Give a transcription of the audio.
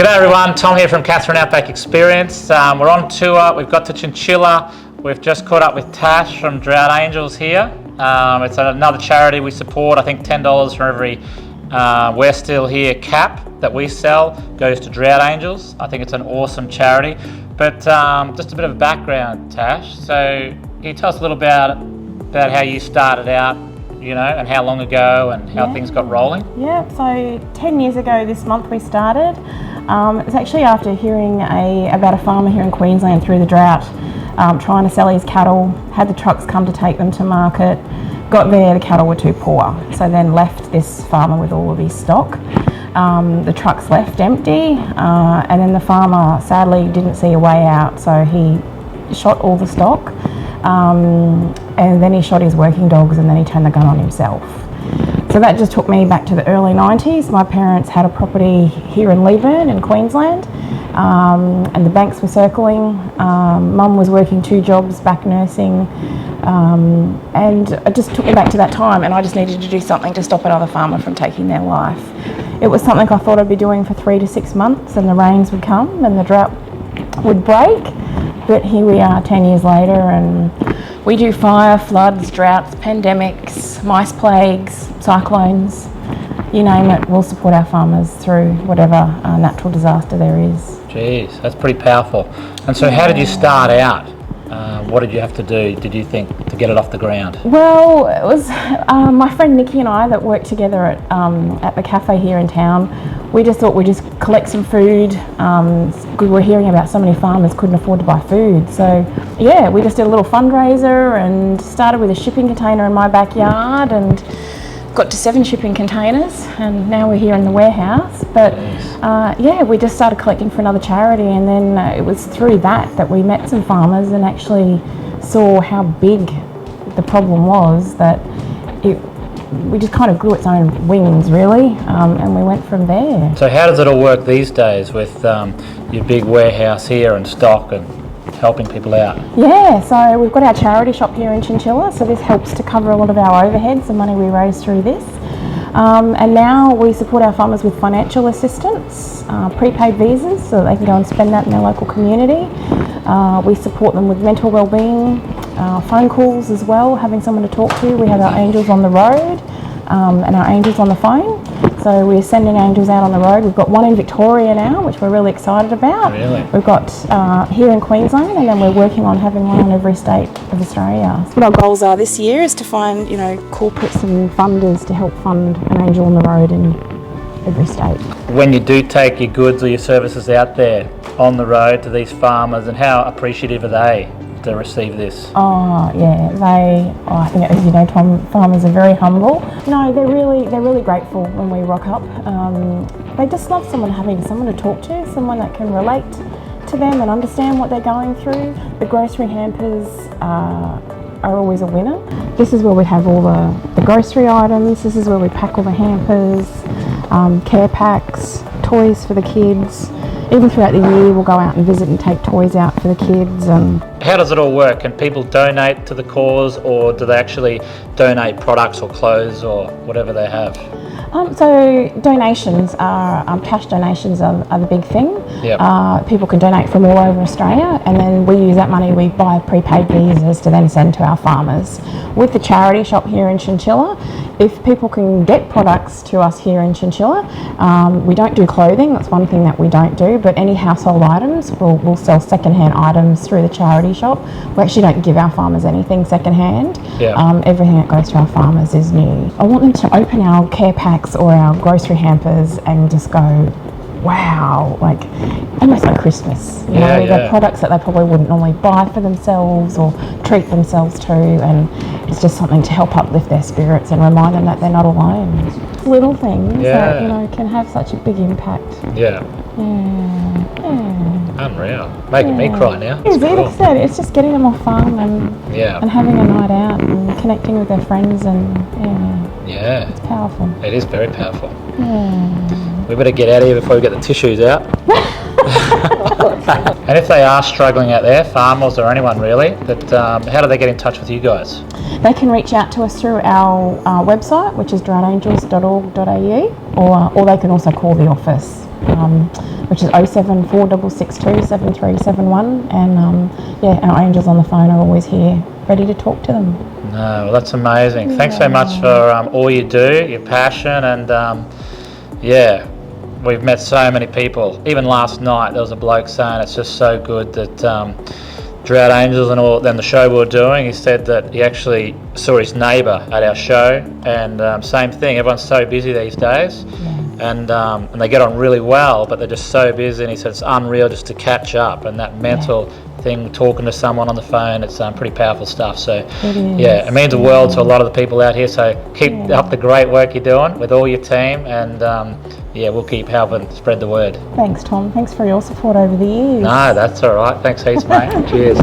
G'day everyone, Tom here from Catherine Outback Experience. We're on tour, we've got to Chinchilla. We've just caught up with Tash from Drought Angels here. It's another charity we support. I think $10 for every We're Still Here cap that we sell goes to Drought Angels. I think it's an awesome charity. But just a bit of a background, Tash. So can you tell us a little about how you started out, and how long ago and how things got rolling? Yeah, so 10 years ago this month we started. It was actually after hearing about a farmer here in Queensland through the drought, trying to sell his cattle, had the trucks come to take them to market, got there, the cattle were too poor, so then left this farmer with all of his stock. The trucks left empty, and then the farmer sadly didn't see a way out, so he shot all the stock, and then he shot his working dogs, and then he turned the gun on himself. So that just took me back to the early 90s. My parents had a property here in Leeburn in Queensland, and the banks were circling. Mum was working 2 jobs, back nursing, and it just took me back to that time, and I just needed to do something to stop another farmer from taking their life. It was something I thought I'd be doing for 3 to 6 months, and the rains would come and the drought would break, but here we are 10 years later, and we do fire, floods, droughts, pandemics, mice plagues, cyclones, you name it. We'll support our farmers through whatever natural disaster there is. Jeez, that's pretty powerful. And so how did you start out? What did you have to do, did you think, to get it off the ground? Well, it was my friend Nikki and I that worked together at the cafe here in town. We just thought we'd just collect some food. We were hearing about so many farmers couldn't afford to buy food. So yeah, we just did a little fundraiser and started with a shipping container in my backyard and got to 7 shipping containers, and now we're here in the warehouse. But yeah, we just started collecting for another charity, and then it was through that we met some farmers and actually saw how big the problem was, that we just kind of grew its own wings really, and we went from there. So how does it all work these days with your big warehouse here and stock and helping people out? Yeah, so we've got our charity shop here in Chinchilla, so this helps to cover a lot of our overheads, the money we raise through this. And now we support our farmers with financial assistance, prepaid visas, so they can go and spend that in their local community. We support them with mental wellbeing, phone calls as well, having someone to talk to. We have our angels on the road and our angels on the phone. So we're sending angels out on the road. We've got one in Victoria now, which we're really excited about. Really? We've got here in Queensland, and then we're working on having one in every state of Australia. So what our goals are this year is to find, corporates and funders to help fund an angel on the road in every state. When you do take your goods or your services out there on the road to these farmers, and how appreciative are they to receive this? Oh yeah, I think, as you know, Tom, farmers are very humble. They're really grateful when we rock up. They just love having someone to talk to, someone that can relate to them and understand what they're going through. The grocery hampers are always a winner. This is where we have all the grocery items. This is where we pack all the hampers, care packs, toys for the kids. Even throughout the year, we'll go out and visit and take toys out for the kids. How does it all work? Can people donate to the cause, or do they actually donate products or clothes or whatever they have? So donations cash donations are the big thing. Yep. People can donate from all over Australia, and then we use that money, we buy prepaid visas to then send to our farmers. With the charity shop here in Chinchilla, if people can get products to us here in Chinchilla, we don't do clothing, that's one thing that we don't do, but any household items, we'll sell second-hand items through the charity shop. We actually don't give our farmers anything second-hand. Yeah. Everything that goes to our farmers is new. I want them to open our care packs or our grocery hampers and just go, wow, almost like Christmas. The products that they probably wouldn't normally buy for themselves or treat themselves to, and it's just something to help uplift their spirits and remind them that they're not alone. Little things that can have such a big impact. Yeah. Unreal. Making me cry now. It's just getting them off farm and having a night out and connecting with their friends, and it's powerful. It is very powerful. Yeah. We better get out of here before we get the tissues out. And if they are struggling out there, farmers or anyone really, how do they get in touch with you guys? They can reach out to us through our website, which is droughtangels.org.au, or they can also call the office. which is 074626371, and yeah, our angels on the phone are always here, ready to talk to them. No, well, that's amazing. Thanks so much for all you do, your passion, and yeah, we've met so many people. Even last night, there was a bloke saying it's just so good that Drought Angels and all, then the show we were doing, he said that he actually saw his neighbour at our show, and same thing, everyone's so busy these days, and they get on really well, but they're just so busy, and he said it's unreal just to catch up, and that mental thing, talking to someone on the phone, it's pretty powerful stuff. So yeah, it means the world to a lot of the people out here, so keep up the great work you're doing with all your team, and yeah, we'll keep helping spread the word. Thanks, Tom. Thanks for your support over the years. No, that's all right. Thanks heaps, mate. Cheers.